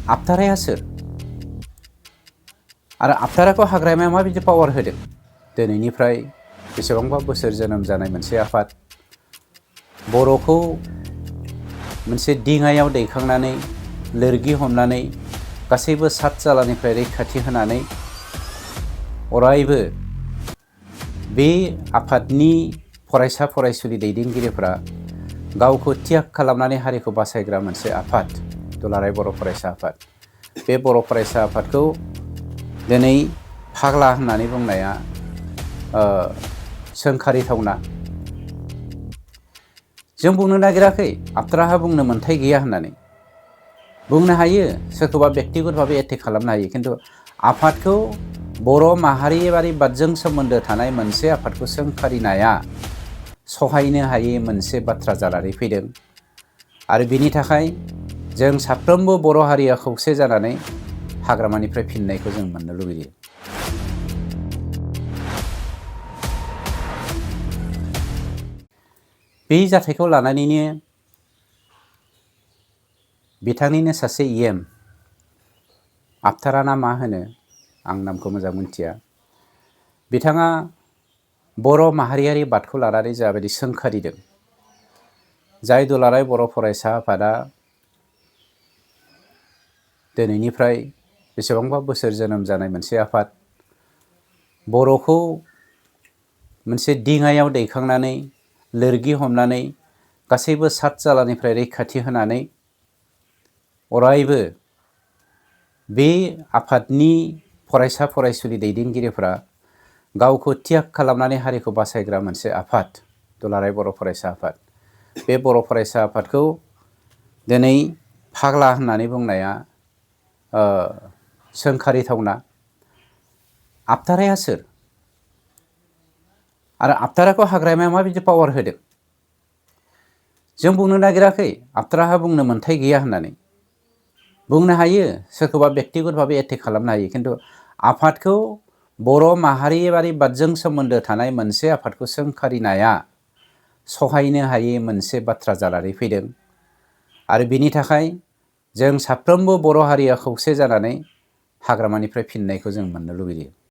आबथाराया सोर आरो आबथाराखौ हाग्रामाया माबायदि पावार होदों? दिनैनिफ्राय बेसेबांबा बोसोर जोनोम जानाय मोनसे आफाद, बर'खौ मोनसे दिङायाव दैखांनानै लोरगि हमनानै गासैबो सात जालानिफ्राय रैखाथि होनानै अरायबो बे आफादनि फरायसा फरायसुलि दैदेनगिरिफ्रा गावखौ त्याग खालामनानै हारिखौ बासायग्रा मोनसे आफाद, दुलाराय बर' फरायसा आफाद। बे बर' फरायसा आफादखौ दिनै फाग्ला होननानै बुंनाया सोंखारिथावना। जों बुंनो नागिराखै आबथाराहा बुंनो मोन्थाय गैया होननानै। बुंनो हायो, सोरखौबा बेक्तिगत भाबै एटेक खालामनो हायो, खिन्थु आफादखौ बर' माहारियारि बादजों सोमोन्दो थानाय मोनसे आफादखौ सोंखारिनाया सहायनो हायै मोनसे बाथ्रा जानानै फैदों। आरो बिनि थाखाय जों साफ्रोमबो बर' हारिया खौसे जानानै हाग्रामानिफ्राय फिननायखौ जों मोननो लुबैयो। बे जाथायखौ लानानैनो बिथांनिनो सासे इएम, आबथारा ना मा होनो, आं नामखौ मोजां मिथिया, बिथाङा बर' माहारियारि बादखौ लानानै जाबायदि सोंखारिदों, जाय दुलाराय बर' फरायसा आफादा दिनैनिफ्राय बेसेबांबा बोसोर जोनोम जानाय मोनसे आफाद, बर'खौ मोनसे दिङायाव दैखांनानै लोरगि हमनानै गासैबो सात जालानिफ्राय रैखाथि होनानै अरायबो बे आफादनि फरायसा फरायसुलि दैदेनगिरिफ्रा गावखौ त्याग खालामनानै हारिखौ बासायग्रा मोनसे आफाद, दुलाराय बर' फरायसा आफाद। बे बर' फरायसा आफादखौ दिनै फाग्ला होननानै बुंनाया सोंखारिथावना। आबथाराया सोर आरो आबथाराखौ हाग्रामाया माबायदि पावार होदों? जों बुंनो नागिराखै आबथाराहा बुंनो मोन्थाय गैया होननानै। बुंनो हायो, सोरखौबा बेक्तिगत भाबै एटेक खालामनो हायो, खिन्थु आफादखौ बर' माहारियारि बादजों सोमोन्दो थानाय मोनसे आफादखौ सोंखारिनाया सहायनो हायै मोनसे बाथ्रा जानानै फैदों। आरो बिनि थाखाय जों साफ्रोमबो बर' हारिया खौसे जानानै हाग्रामानिफ्राय फिननायखौ जों मोननो लुबैयो।